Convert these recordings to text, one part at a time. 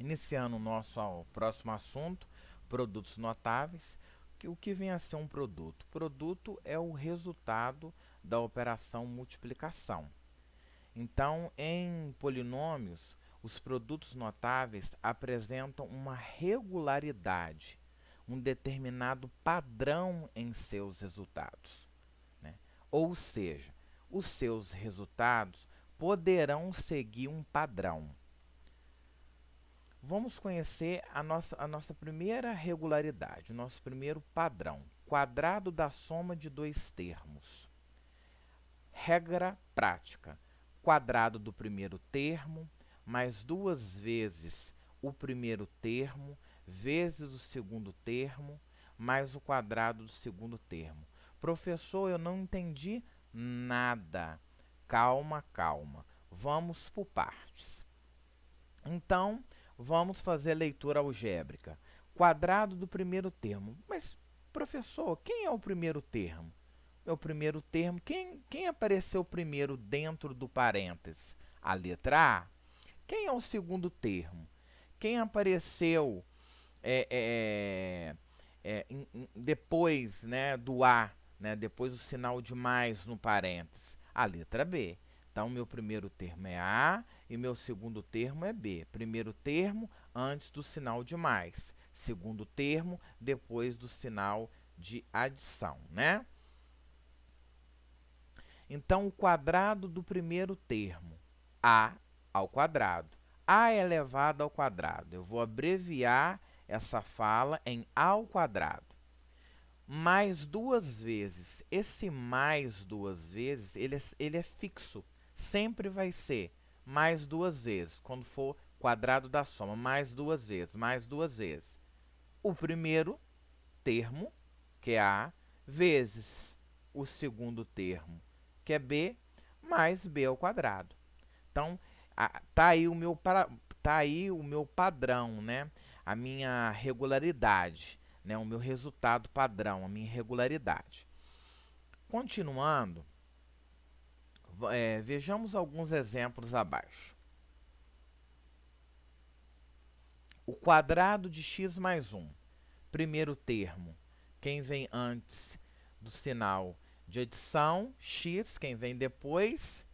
Iniciando o nosso próximo assunto, produtos notáveis. O que vem a ser um produto? Produto é o resultado da operação multiplicação. Então, em polinômios, os produtos notáveis apresentam uma regularidade, um determinado padrão em seus resultados, né? Ou seja, os seus resultados poderão seguir um padrão. Vamos conhecer a nossa primeira regularidade, o nosso primeiro padrão. Quadrado da soma de dois termos. Regra prática. Quadrado do primeiro termo, mais duas vezes o primeiro termo, vezes o segundo termo, mais o quadrado do segundo termo. Professor, eu não entendi nada. Calma, calma. Vamos por partes. Então, vamos fazer leitura algébrica. Quadrado do primeiro termo. Mas, professor, quem é o primeiro termo? É o primeiro termo. Quem apareceu primeiro dentro do parênteses? A letra A. Quem é o segundo termo? Quem apareceu depois, né, do A, né, depois do sinal de mais no parênteses? A letra B. Então, meu primeiro termo é A e meu segundo termo é B. Primeiro termo antes do sinal de mais. Segundo termo depois do sinal de adição, né? Então, o quadrado do primeiro termo, A ao quadrado. A elevado ao quadrado. Eu vou abreviar essa fala em A ao quadrado. Mais duas vezes. Esse mais duas vezes, ele é fixo. Sempre vai ser mais duas vezes. Quando for quadrado da soma, mais duas vezes, mais duas vezes. O primeiro termo, que é A, vezes o segundo termo, que é B, mais B ao quadrado. Então, tá aí o meu padrão, né? A minha regularidade, né? O meu resultado padrão, a minha regularidade. Continuando, vejamos alguns exemplos abaixo. O quadrado de x mais 1. Primeiro termo, quem vem antes do sinal de adição, x, quem vem depois,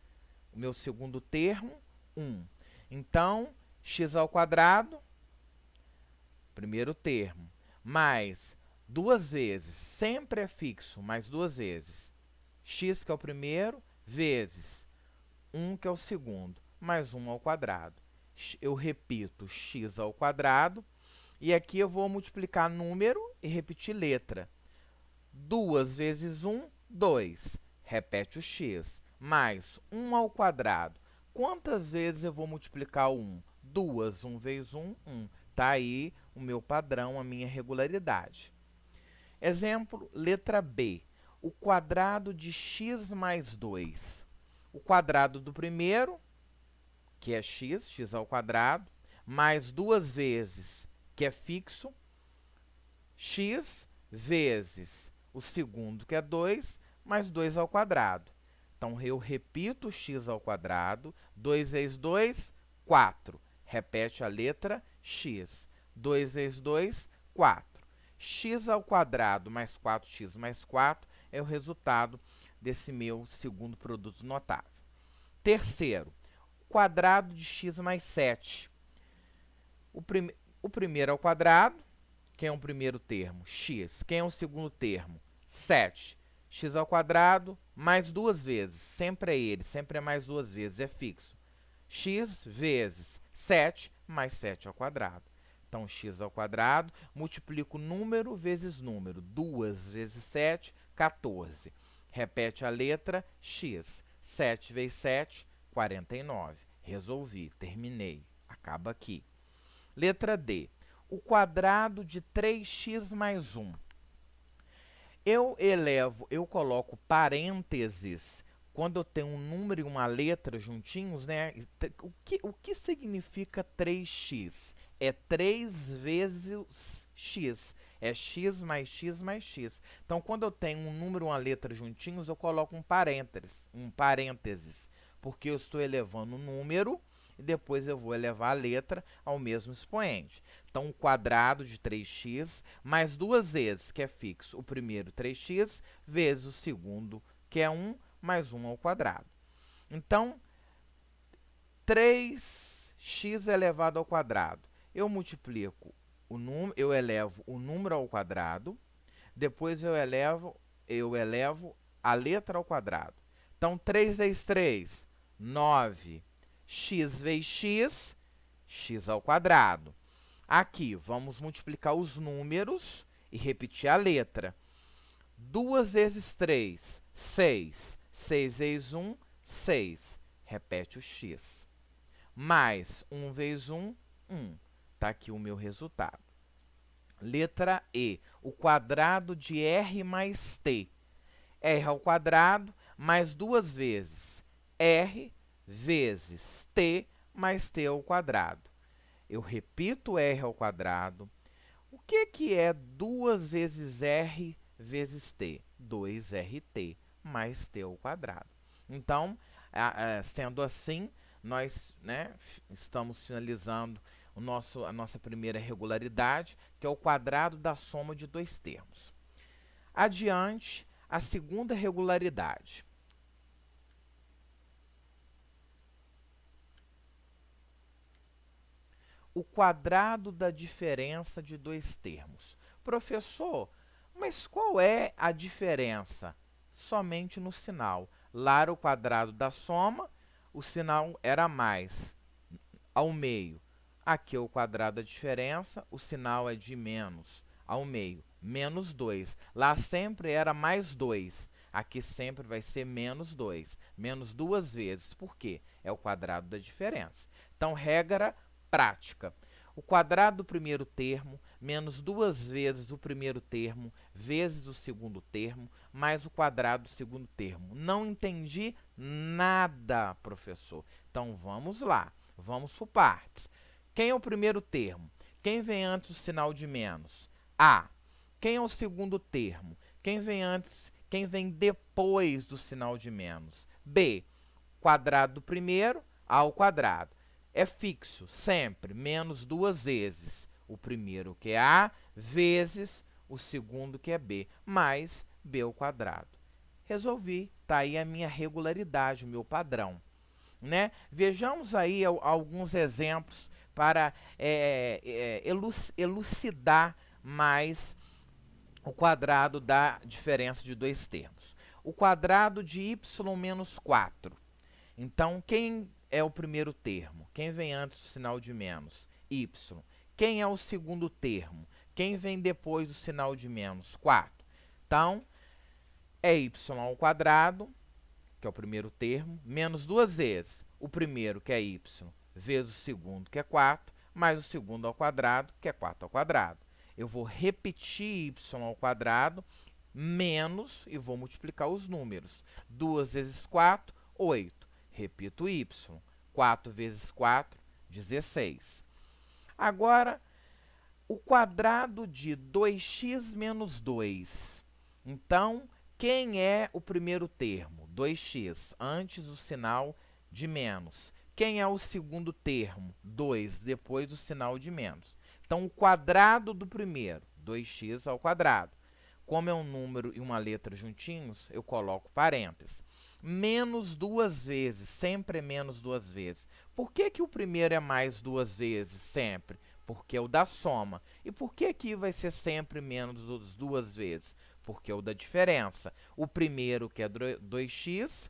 o meu segundo termo, 1. Então, x ao quadrado, primeiro termo, mais duas vezes, sempre é fixo, mais duas vezes, x que é o primeiro, vezes 1 que é o segundo, mais 1 ao quadrado. Eu repito, x ao quadrado, e aqui eu vou multiplicar número e repetir letra. 2 vezes 1, 2. Repete o x. Mais 1 ao quadrado. Quantas vezes eu vou multiplicar o 1? 2. 1 vezes 1, 1. Está aí o meu padrão, a minha regularidade. Exemplo, letra B. O quadrado de x mais 2. O quadrado do primeiro, que é x, x ao quadrado, mais duas vezes, que é fixo, x vezes o segundo, que é 2, mais 2 ao quadrado. Então, eu repito x ao quadrado. 2 vezes 2, 4. Repete a letra x. 2 vezes 2, 4. X ao quadrado mais 4x mais 4 é o resultado desse meu segundo produto notável. Terceiro, quadrado de x mais 7. O primeiro ao quadrado. Quem é o primeiro termo? X. Quem é o segundo termo? 7. X ao quadrado mais duas vezes. Sempre é ele, sempre é mais duas vezes, é fixo. X vezes 7 mais 7 ao quadrado. Então, x ao quadrado, multiplico número vezes número. 2 vezes 7, 14. Repete a letra x. 7 vezes 7, 49. Resolvi, terminei. Acaba aqui. Letra D. O quadrado de 3x mais 1. Eu coloco parênteses quando eu tenho um número e uma letra juntinhos, né? O que significa 3x? É 3 vezes x. É x mais x mais x. Então, quando eu tenho um número e uma letra juntinhos, eu coloco um parênteses, porque eu estou elevando o número, e depois eu vou elevar a letra ao mesmo expoente. Então, o quadrado de 3x mais duas vezes, que é fixo, o primeiro 3x, vezes o segundo, que é 1, mais 1 ao quadrado. Então, 3x elevado ao quadrado. Eu multiplico eu elevo o número ao quadrado, depois eu elevo a letra ao quadrado. Então, 3 vezes 3, 9. X vezes x, x ao quadrado. Aqui, vamos multiplicar os números e repetir a letra. 2 vezes 3, 6. 6 vezes 1, 6. Repete o x. Mais 1 vezes 1, 1. Está aqui o meu resultado. Letra E, o quadrado de R mais T. R ao quadrado mais duas vezes R vezes T mais T ao quadrado. Eu repito R ao quadrado. O que é 2 vezes R vezes T? 2RT mais T ao quadrado. Então, sendo assim, nós, né, estamos finalizando a nossa primeira regularidade, que é o quadrado da soma de dois termos. Adiante, a segunda regularidade. O quadrado da diferença de dois termos. Professor, mas qual é a diferença? Somente no sinal. Lá era o quadrado da soma, o sinal era mais ao meio. Aqui é o quadrado da diferença, o sinal é de menos ao meio. Menos 2. Lá sempre era mais 2. Aqui sempre vai ser menos 2. Menos duas vezes. Por quê? É o quadrado da diferença. Então, regra prática. O quadrado do primeiro termo, menos duas vezes o primeiro termo, vezes o segundo termo, mais o quadrado do segundo termo. Não entendi nada, professor. Então, vamos lá. Vamos por partes. Quem é o primeiro termo? Quem vem antes do sinal de menos? A. Quem é o segundo termo? Quem vem antes, quem vem depois do sinal de menos? B. Quadrado do primeiro, A ao quadrado. É fixo, sempre, menos duas vezes. O primeiro, que é A, vezes o segundo, que é B, mais B ao quadrado. Resolvi. Está aí a minha regularidade, o meu padrão. Né? Vejamos aí alguns exemplos para elucidar mais o quadrado da diferença de dois termos. O quadrado de y menos 4. Então, quem é o primeiro termo? Quem vem antes do sinal de menos? Y. Quem é o segundo termo? Quem vem depois do sinal de menos? 4. Então, é y ao quadrado, que é o primeiro termo, menos duas vezes o primeiro, que é y, vezes o segundo, que é 4, mais o segundo ao quadrado, que é 4 ao quadrado. Eu vou repetir y ao quadrado, menos, e vou multiplicar os números. 2 vezes 4, 8. Repito y. 4 vezes 4, 16. Agora, o quadrado de 2x menos 2. Então, quem é o primeiro termo? 2x, antes do sinal de menos. Quem é o segundo termo? 2, depois do sinal de menos. Então, o quadrado do primeiro, 2x ao quadrado. Como é um número e uma letra juntinhos, eu coloco parênteses. Menos duas vezes, sempre é menos duas vezes. Por que o primeiro é mais duas vezes, sempre? Porque é o da soma. E por que aqui vai ser sempre menos duas vezes? Porque é o da diferença. O primeiro, que é 2x,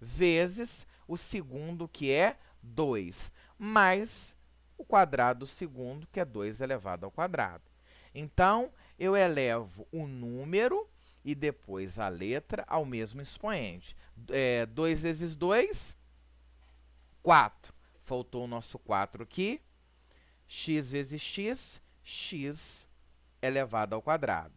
vezes o segundo, que é 2, mais o quadrado do segundo, que é 2 elevado ao quadrado. Então, eu elevo o número e depois a letra ao mesmo expoente. 2 vezes 2, 4. Faltou o nosso 4 aqui. X vezes x, x elevado ao quadrado.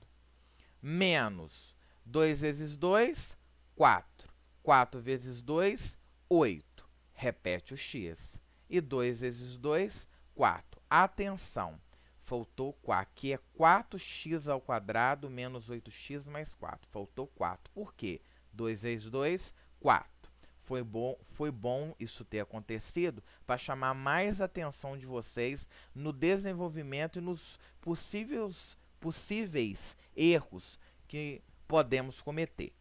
Menos 2 vezes 2, 4. 4 vezes 2, 8. Repete o x. E 2 vezes 2, 4. Atenção, faltou 4. Aqui é 4x ao quadrado menos 8x mais 4. Faltou 4. Por quê? 2 vezes 2, 4. Foi bom isso ter acontecido para chamar mais atenção de vocês no desenvolvimento e nos possíveis erros que podemos cometer.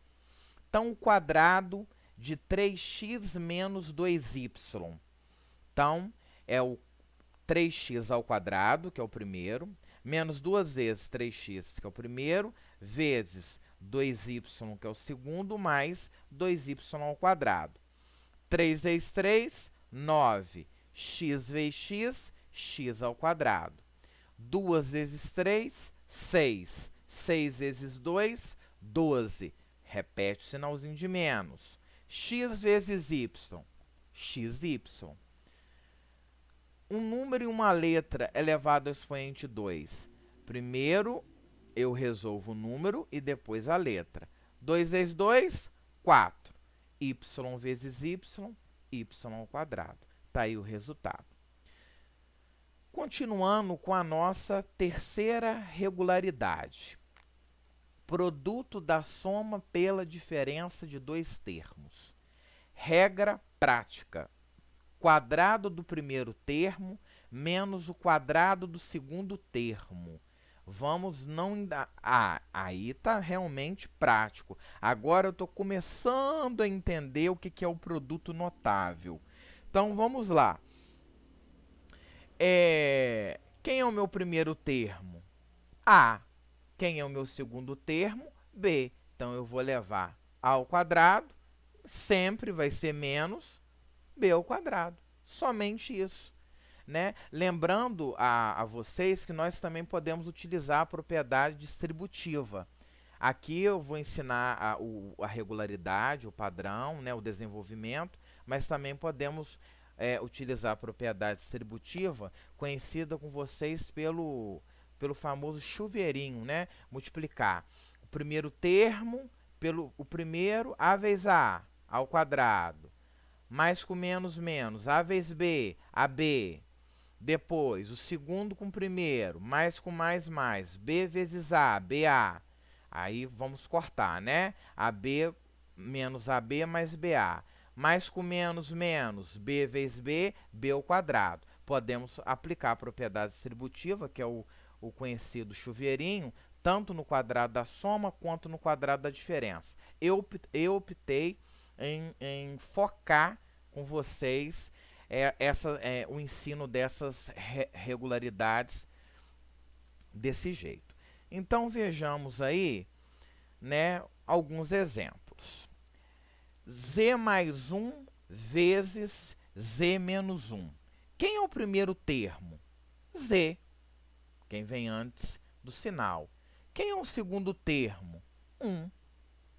Então, o quadrado de 3x menos 2y. Então, é o 3x ao quadrado, que é o primeiro, menos 2 vezes 3x, que é o primeiro, vezes 2y, que é o segundo, mais 2y ao quadrado. 3 vezes 3, 9. X vezes x, x ao quadrado. 2 vezes 3, 6. 6 vezes 2, 12. Repete o sinalzinho de menos. X vezes y, xy. Um número e uma letra elevado ao expoente 2. Primeiro, eu resolvo o número e depois a letra. 2 vezes 2, 4. Y vezes y, y ao quadrado. Está aí o resultado. Continuando com a nossa terceira regularidade. Produto da soma pela diferença de dois termos. Regra prática. Quadrado do primeiro termo menos o quadrado do segundo termo. Vamos não... aí está realmente prático. Agora eu estou começando a entender o que é o produto notável. Então, vamos lá. Quem é o meu primeiro termo? A. Quem é o meu segundo termo? B. Então, eu vou levar A ao quadrado, sempre vai ser menos B ao quadrado. Somente isso. Né? Lembrando a vocês que nós também podemos utilizar a propriedade distributiva. Aqui eu vou ensinar a regularidade, o padrão, né, o desenvolvimento, mas também podemos utilizar a propriedade distributiva, conhecida com vocês pelo famoso chuveirinho, né? Multiplicar o primeiro termo pelo o primeiro, A vezes A ao quadrado, mais com menos, menos, A vezes B, AB. Depois, o segundo com o primeiro, mais com mais, B vezes A, BA. Aí vamos cortar, né? AB menos AB mais BA. Mais com menos, menos, B vezes B, B ao quadrado. Podemos aplicar a propriedade distributiva, que é o conhecido chuveirinho, tanto no quadrado da soma quanto no quadrado da diferença. Eu optei em focar com vocês o ensino dessas regularidades desse jeito. Então, vejamos aí, né, alguns exemplos. Z mais 1 vezes Z menos 1. Quem é o primeiro termo? Z, quem vem antes do sinal. Quem é o segundo termo? 1,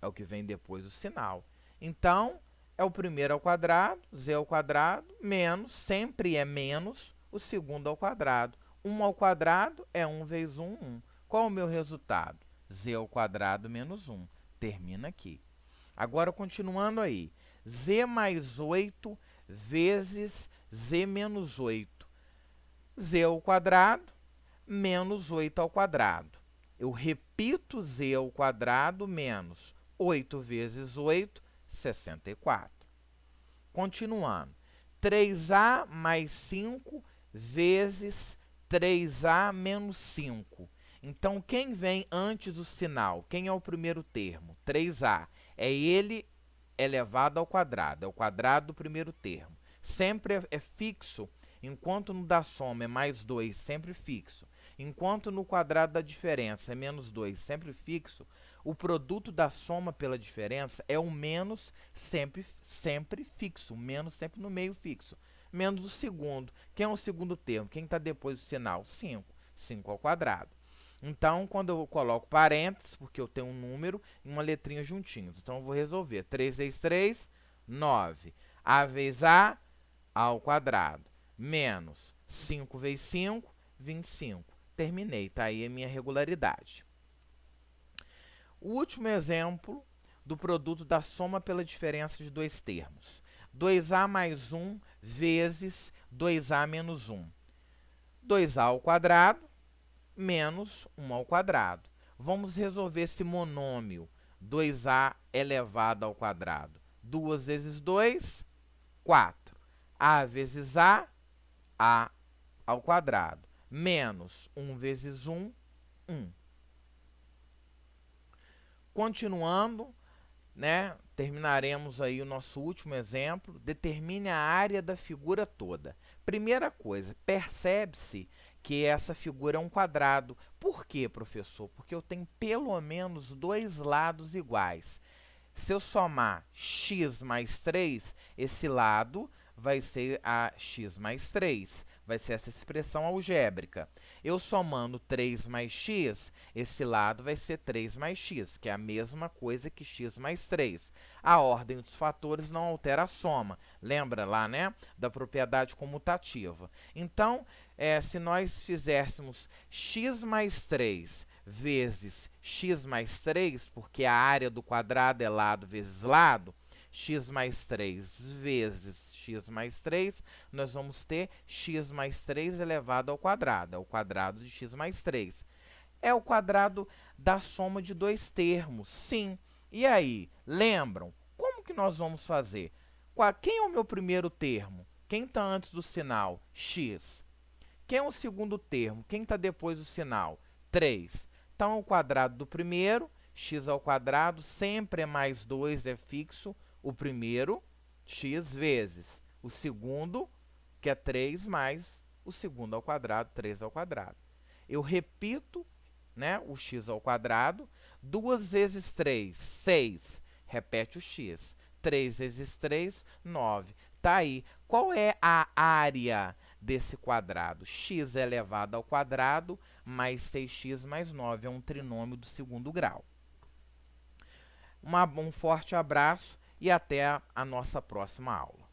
é o que vem depois do sinal. Então, é o primeiro ao quadrado, z ao quadrado, menos, sempre é menos, o segundo ao quadrado. 1 ao quadrado é 1 vezes 1, 1. Qual é o meu resultado? Z ao quadrado menos 1. Termina aqui. Agora, continuando aí. Z mais 8 vezes Z menos 8. Z ao quadrado menos 8 ao quadrado. Eu repito Z ao quadrado menos 8 vezes 8, 64. Continuando. 3A mais 5 vezes 3A menos 5. Então, quem vem antes do sinal? Quem é o primeiro termo? 3A. É ele elevado ao quadrado. É o quadrado do primeiro termo. Sempre é fixo, enquanto no da soma é mais 2, sempre fixo. Enquanto no quadrado da diferença é menos 2, sempre fixo, o produto da soma pela diferença é o menos sempre fixo. O menos sempre no meio fixo. Menos o segundo. Quem é o segundo termo? Quem está depois do sinal? 5. 5 ao quadrado. Então, quando eu coloco parênteses, porque eu tenho um número e uma letrinha juntinhos. Então, eu vou resolver. 3 vezes 3, 9. A vezes A ao quadrado. Menos 5 vezes 5, 25. Terminei. Está aí a minha regularidade. O último exemplo do produto da soma pela diferença de dois termos. 2A mais 1 vezes 2A menos 1. 2A ao quadrado menos 1 ao quadrado. Vamos resolver esse monômio. 2A elevado ao quadrado. 2 vezes 2, 4. A vezes A ao quadrado. Menos 1 vezes 1, 1. Continuando, né, terminaremos aí o nosso último exemplo. Determine a área da figura toda. Primeira coisa, percebe-se que essa figura é um quadrado. Por quê, professor? Porque eu tenho pelo menos dois lados iguais. Se eu somar x mais 3, esse lado vai ser a x mais 3. Vai ser essa expressão algébrica. Eu somando 3 mais x, esse lado vai ser 3 mais x, que é a mesma coisa que x mais 3. A ordem dos fatores não altera a soma. Lembra lá, né, da propriedade comutativa. Então, se nós fizéssemos x mais 3 vezes x mais 3, porque a área do quadrado é lado vezes lado, x mais 3 vezes x mais 3, nós vamos ter x mais 3 elevado ao quadrado, é o quadrado de x mais 3. É o quadrado da soma de dois termos, sim. E aí, lembram? Como que nós vamos fazer? Quem é o meu primeiro termo? Quem está antes do sinal? X. Quem é o segundo termo? Quem está depois do sinal? 3. Então, o quadrado do primeiro, x ao quadrado, sempre é mais 2, é fixo. O primeiro, x vezes. O segundo, que é 3, mais o segundo ao quadrado, 3 ao quadrado. Eu repito, né, o x ao quadrado. 2 vezes 3, 6. Repete o x. 3 vezes 3, 9. Tá aí. Qual é a área desse quadrado? X elevado ao quadrado mais 6x mais 9. É um trinômio do segundo grau. Um forte abraço e até a nossa próxima aula.